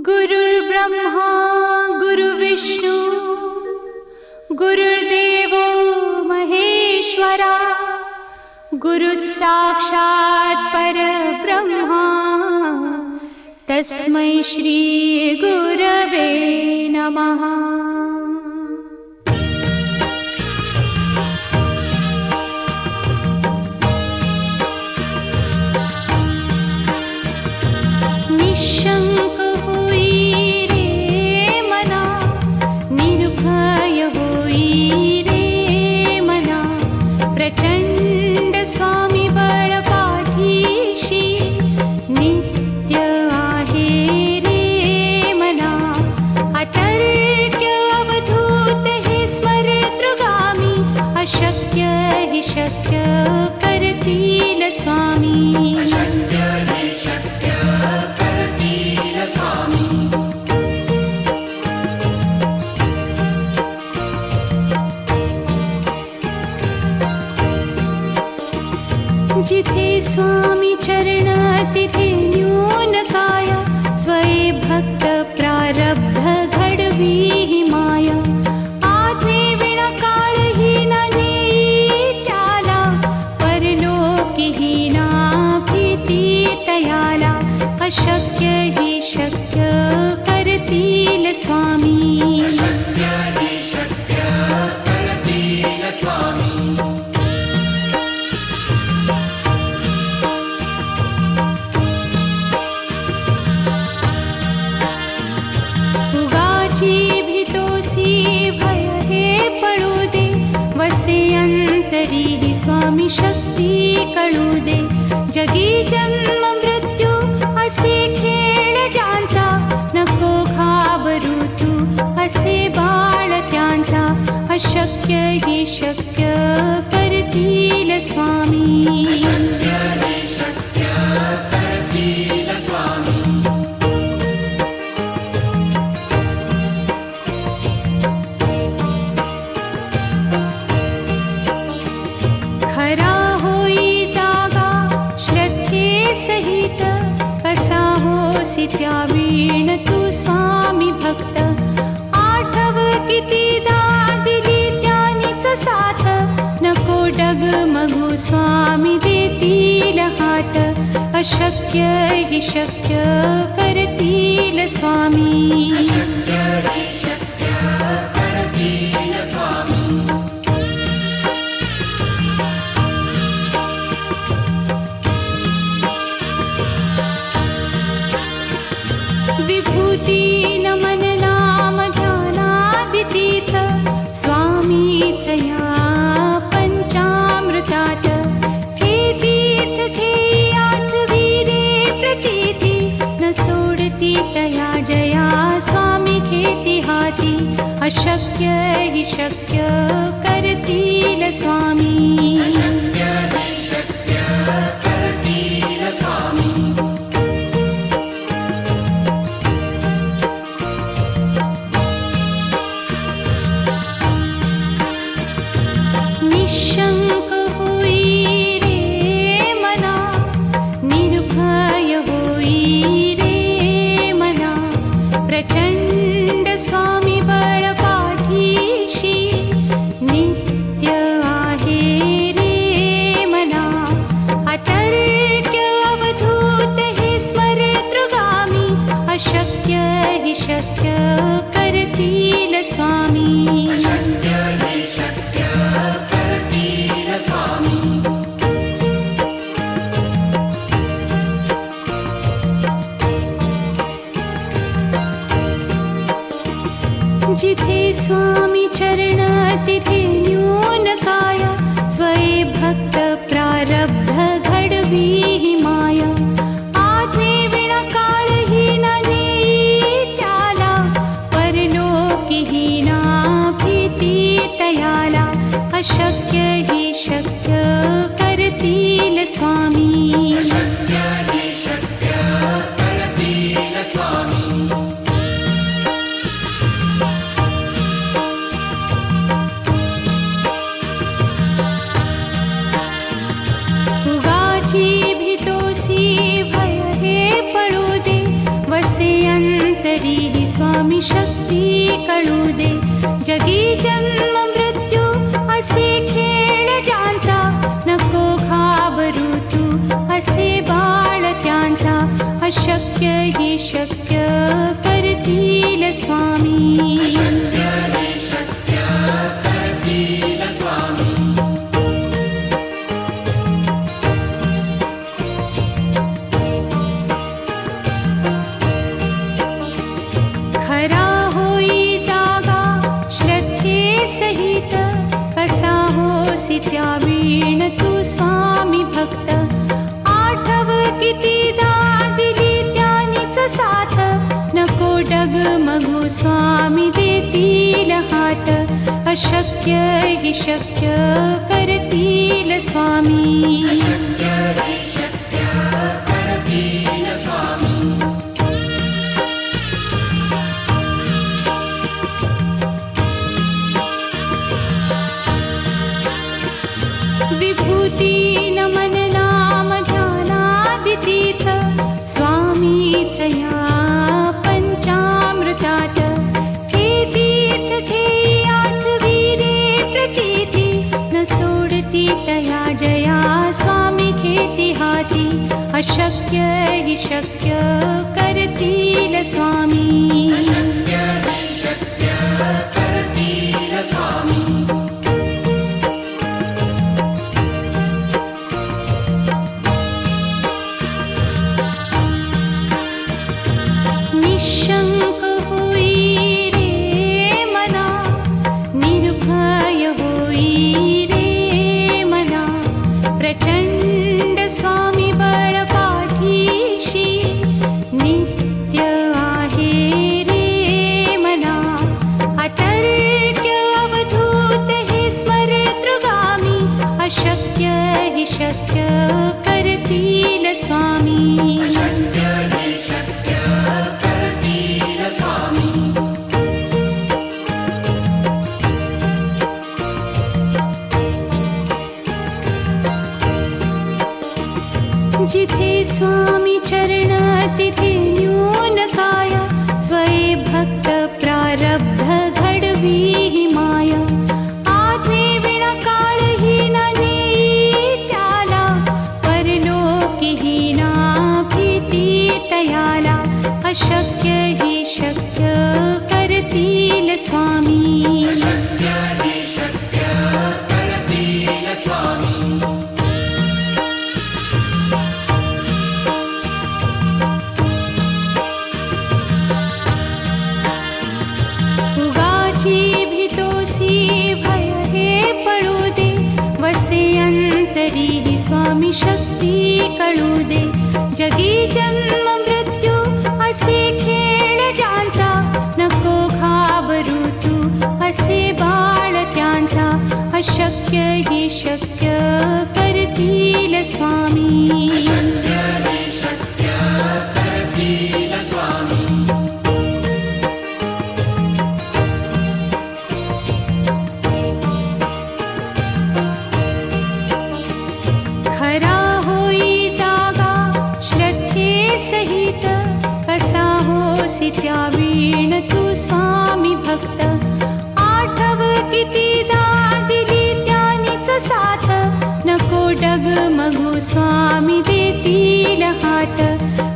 गुरुर्ब्रह्मा गुरुर्विष्णू गुरुर्देवो महेश्वरा गुरुः साक्षात् परब्रह्मा तस्मै श्री गुरवे नमः। निशंक होई रे मना, निर्भय होई रे मना, प्रचंड स्वामी बळ पाठीशी नित्य आहे रे मना। अतर्क्य अवधूत हे स्मरतृगामी, अशक्य हि शक्य करतील स्वामी। जिथे स्वामी चरण तिथे न्यून काया, स्वये भक्त प्रारब्ध घडवी ही माया। आज्ञे विना काळहीन नेई त्याला, परलोकीहीना भीती तयाला। अशक्य हि शक्य करतील स्वामी। भय हे पळू दे, वसे अंतरी ही स्वामी शक्ती कळू दे। जगी जन्म मृत्यू असे खेळ ज्यांचा, नको घाबरू तू असे बाळ त्यांचा। अशक्य ही शक्य करतील स्वामी। खरा होई जागा श्रद्धे सहित, कसा होसी त्या वीण तू स्वामी भक्त। आठव कितीदा दिली त्यानीच साथ, नको डगमगू स्वामी देतील हात। अशक्य हि शक्य करतील स्वामी। विभूती नमन नाम ध्यानादितीर्थ, स्वामीच या पंचामृतात। हे तीर्थ घेई आठवी रे प्रचिती, न सोडती तया जया स्वामी घेती हाती। अशक्य हि शक्य करतील स्वामी। निशंक होई रे मना, निर्भय होई रे मना, प्रचंड स्वामी बळ पाठीशी नित्य आहे रे मना। अतर्क्य अवधूत हे स्मरतृगामी, अशक्य हि शक्य करतील स्वामी। जिथे स्वामी चरण तिथे न्यून काया, स्वये भक्त प्रारब्ध घडवी ही माया। आज्ञे विना काळहीन नेई त्याला, परलोकीहीना भीती तयाला। अशक्य हि शक्य करतील स्वामी। तरीही स्वामी शक्ती कळू दे. जगी जन्म मृत्यू असे खेळ ज्यांचा, नको घाबरू तू असे बाळ त्यांचा. अशक्य ही शक्य करतील स्वामी. खरा होई जागा श्रद्धे सहित, कसा होसी त्या वीण तू स्वामी भक्त. आठव कितीदा दिली त्यानीच साथ, नको डगमगू स्वामी देतील हात. अशक्य ही शक्य करतील स्वामी. विभूती नमन नाम ध्यानादितीर्थ, स्वामीच या पंचामृतात. हे तीर्थ घेई आठविरे प्रचिती, न सोडती तया जया स्वामी घेती हाती. अशक्य हि शक्य करतील स्वामी. निशंक होई रे मना, निर्भय होई रे मना. प्रचंड स्वामी बळ पाठीशी, नित्य आहे रे मना. अतर्क्य अवधूत हे स्मरतृगामी, अशक्य हि शक्य करतील स्वामी. जिथे स्वामी चरण तिथे न्यून काय, स्वये भक्त प्रारब्ध घडवी ही माय. आज्ञे विना काळही न नेई त्याला, परलोकीही ना भीती तयाला. अशक्य ही शक्य करतील स्वामी. भय हे पळू दे, वसे अंतरी ही स्वामी शक्ती कळू दे. जगी जन्म मृत्यू असे खेळ ज्यांचा, नको घाबरू तू असे बाळ त्यांचा. अशक्य ही शक्य करतील स्वामी. खरा होई जागा श्रद्धे सहित, कसा होसी त्या वीण तू स्वामी भक्त. आठव कितीदा दिली त्यानीच साथ, नको डगमगू स्वामी देतील हात.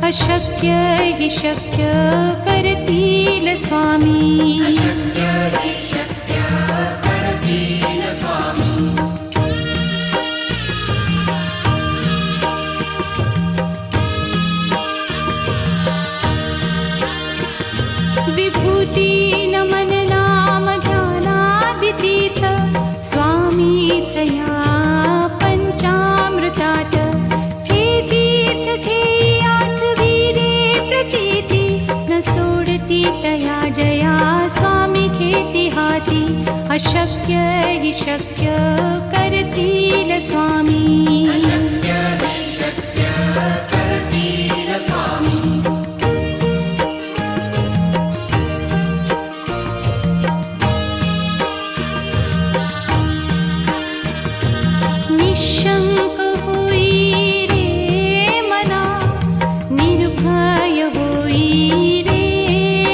अशक्य हि शक्य करतील स्वामी. विभूती नमन नाम ध्यानादितीर्थ, स्वामीच या पंचामृतात. हे तीर्थ घेई आठविरे प्रचिती, न सोडती तया जया स्वामी घेती हाती. अशक्य हि शक्य करतील स्वामी. निशंक होई रे मना, निर्भय होई रे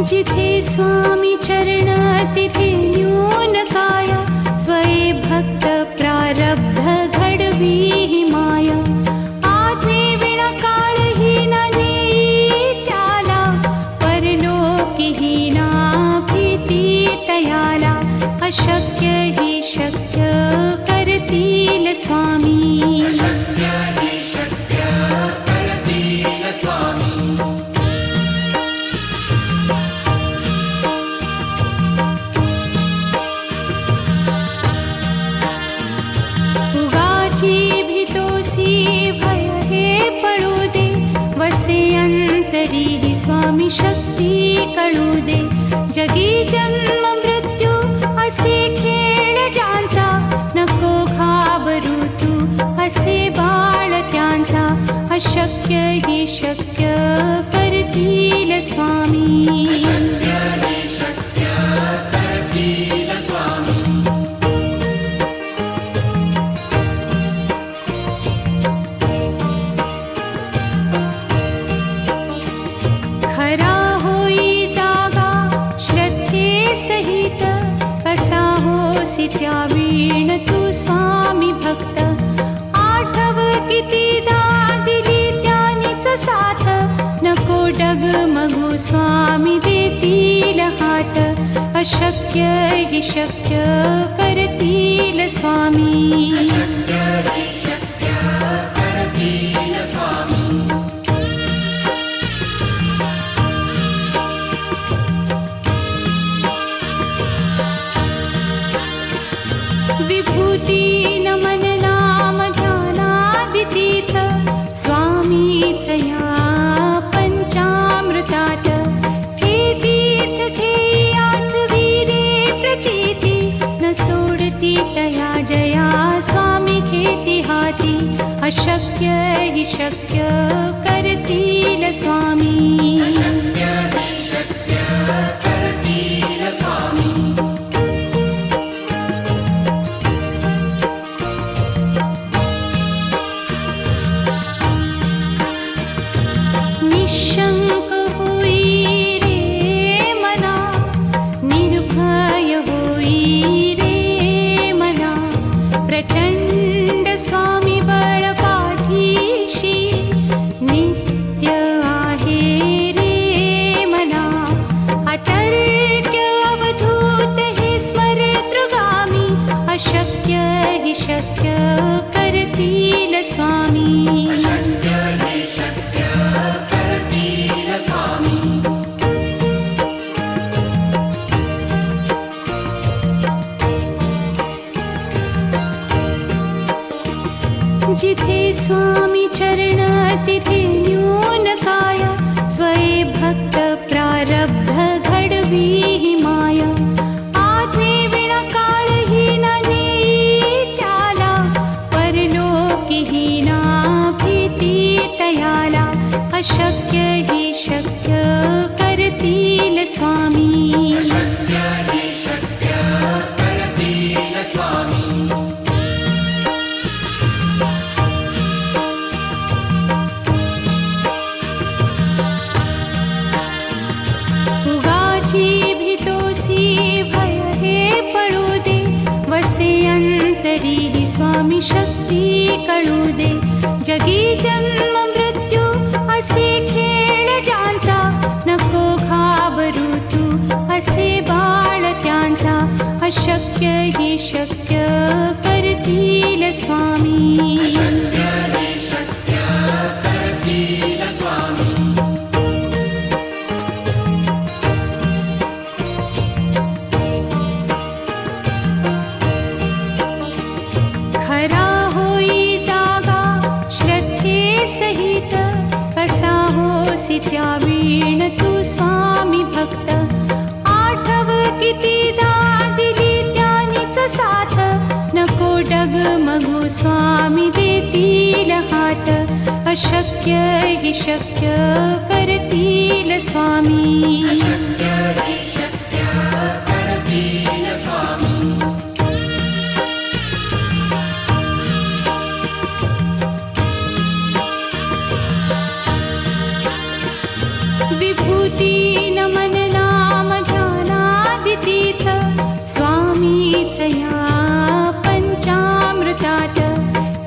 जिथे स्वामी चरण तिथे न्यून काया, स्वये भक्त प्रारब्ध घडवी ही माया. आज्ञे विना काळही ना नेई त्याला, परलोकी ही ना भीती तयाला. अशक्य ही शक्य करतील स्वामी. अशक्य हि शक्य करतील स्वामी. उगाची भीतोसी भय हे पळू दे, वसे अंतरी ही स्वामी शक्ती कळू दे. जगी जन्म मृत्यू असे खेळ ज्यांचा, नको घाबरू तू असे बाळ त्यांचा. अशक्य ही शक्य करतील स्वामी. अशक्य हि शक्य करतील स्वामी. खरा होई जागा श्रद्धे सहित, कसा होसी त्या वीण तू स्वामी भक्त. आठव कितीदा दिली त्यानीच साथ, नको डगमगू स्वामी देतील हात. अशक्य हि शक्य करतील स्वामी. अशक्य हि शक्य करतील स्वामी. विभूती नमन नाम ध्यानादि तीर्थ, स्वामीच या पंचामृतात. हे तीर्थ घेई आठवी रे प्रचिती, न सोडती तया जया स्वामी घेती हाती. अशक्य हि शक्य करतील स्वामी. अशक्य हि शक्य करतील स्वामी. निशंक होई रे मना, निर्भय होई रे मना. प्रचंड स्वामी बळ पाठीशी, नित्य आहे रे मना. अतर्क्य अवधूत हे स्मरतृगामी, अशक्य हि शक्य करतील स्वामी. अशक्य हि शक्य करतील स्वामी. जिथे स्वामी चरण तिथे न्यून काया, स्वये भक्त प्रारब्ध घडवी ही माया. आज्ञे विना काळही ना नेई त्याला, परलोकी ही ना भीती तयाला. अशक्य हि शक्य करतील स्वामी. अशक्य हि शक्य करतील स्वामी. उगाची भीतोसी भय हे पळू दे, वसे अंतरी ही स्वामी शक्ती कळू दे. जगी जन्म मृत्यू असे खेळ ज्यांचा, नको घाबरू तू असे बाळ त्यांचा. अशक्य हि शक्य करतील स्वामी. अशक्य हि शक्य करतील स्वामी. खरा होई जागा श्रद्धे सहित, कसा होसी त्या वीण तू स्वामी भक्त. आठव कितीदा दिली त्यानीच साथ, नको डगमगू स्वामी देतील हात. अशक्य हि शक्य करतील स्वामी. अशक्य हि शक्य करतील स्वामी. विभूती नमन नाम स्वामीचया पंचामृतात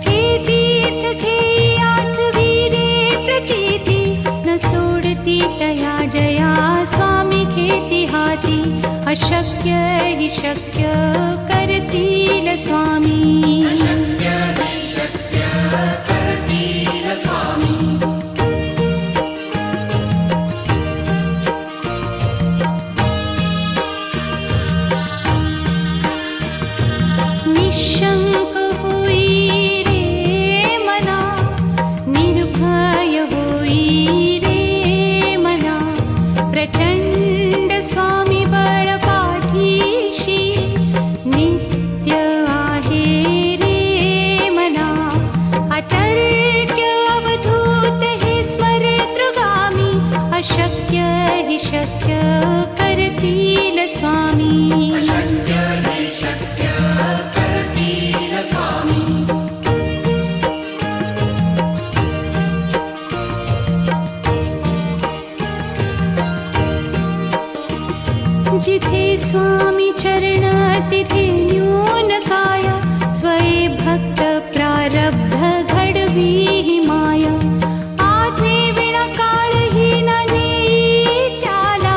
हे तीर्थ घेई आठवी रे प्रचिती न सोडती तया जया स्वामी घेती हाती अशक्य हि शक्य करतील स्वामी अशक्य हि शक्य करतील स्वामी निशंक होई रे मना निर्भय होई रे मना प्रचंड स्वामी बळ पाठीशी नित्य आहे रे मना अतर्क्य अवधूत हे स्मरतृगामी अशक्य हि शक्य करतील स्वामी अशक्य हि शक्य करतील स्वामी जिथे स्वामी चरण तिथे न्यून काय स्वये भक्त प्रारब्ध घडवी हि माया आज्ञे विना काळही न नेई त्याला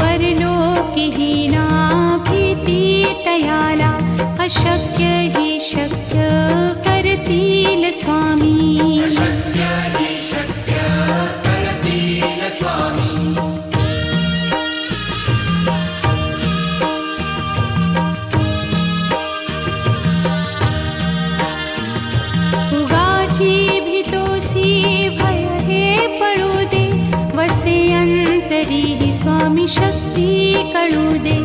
परलोकीही ना भीती तयाला अशक्य हि शक्य करतील स्वामी अशक्य हि शक्य करतील स्वामी उगाची भीतोसी भय हे पळू दे वसे अंतरी ही स्वामी शक्ती कळू दे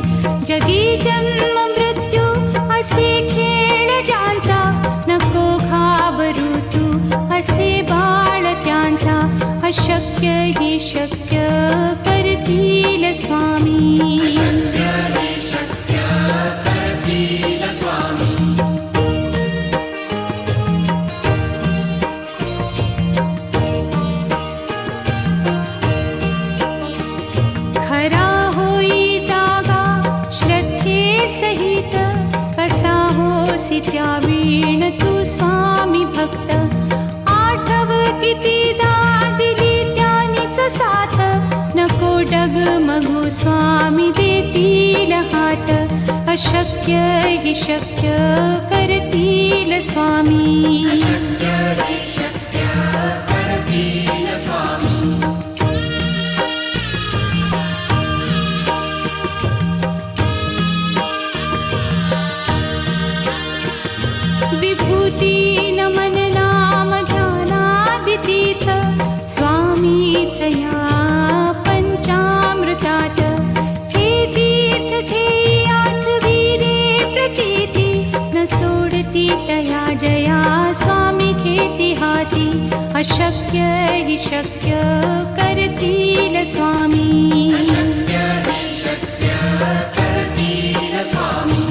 जगी जन्म मृत्यू असे खेळ ज्यांचा नको घाबरू तू असे बाळ त्यांचा अशक्य हि शक्य करतील स्वामी अशक्य हि शक्य करतील स्वामी खरा होई जागा श्रद्धे सहित कसा होसी त्या वीण तू स्वामी भक्त आठव कितीदा दिली त्यानीच साथ नको डगमगू स्वामी देतील हात अशक्य हि शक्य करतील स्वामी अशक्य हि शक्य करतील स्वामी विभूती नमन नाम ध्यानादितीर्थ स्वामीचया पंचामृतात हे तीर्थ घेई आठवी रे प्रचिती न सोडती तया जया स्वामी घेती हाती अशक्य हि शक्य करतील स्वामी अशक्य हि शक्य करतील स्वामी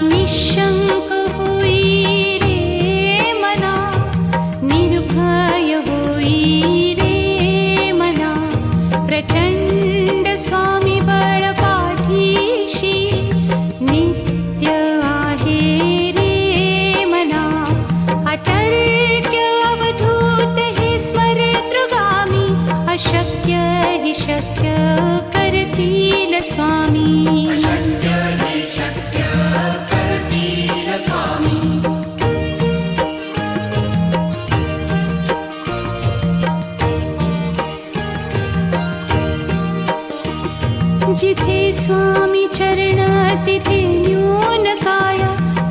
निशंक होई रे मना निर्भय होई रे मना प्रचंड स्वामी बळ पाठीशी नित्य आहे रे मना अतर्क्य अवधूत हे स्मरतृगामी अशक्य हि शक्य करतील स्वामी अशक्य हि शक्य करतील स्वामी जिथे स्वामी चरण तिथे न्यून काय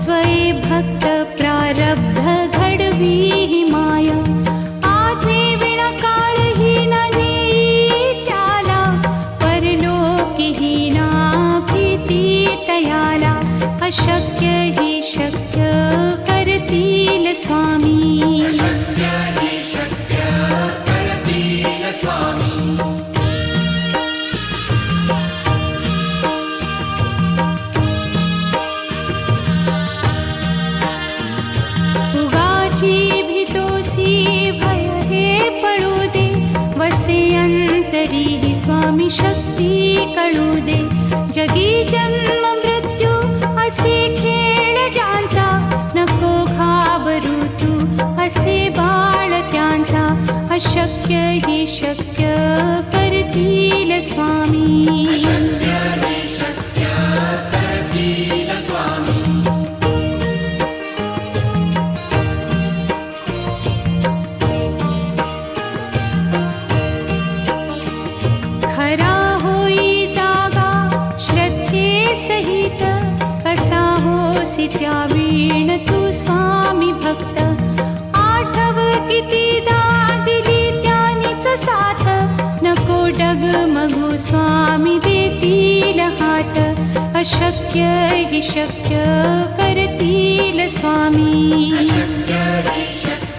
स्वये भक्त प्रारब्ध घडवी हि माया आज्ञे विना काळही न नेई त्याला परलोकीही ना भीती तयाला अशक्य हि शक्य करतील स्वामी अशक्य हि शक्य करतील स्वामी उगाची भीतोसी भय हे जगी जन्म मृत्यू असे खेळ ज्यांचा, नको घाबरू तू असे बाळ त्यांचा. अशक्य ही शक्य करतील स्वामी. अशक्य हे शक्य करतील स्वामी. खरा होई जागा श्रद्धे सहित, कसा होसी त्या वीण तू स्वामी भक्त. आठव कितीदा दिली त्यानीच साथ, नको डगमगू स्वामी देतील हात. अशक्य हि शक्य करतील स्वामी. अशक्य हे शक्य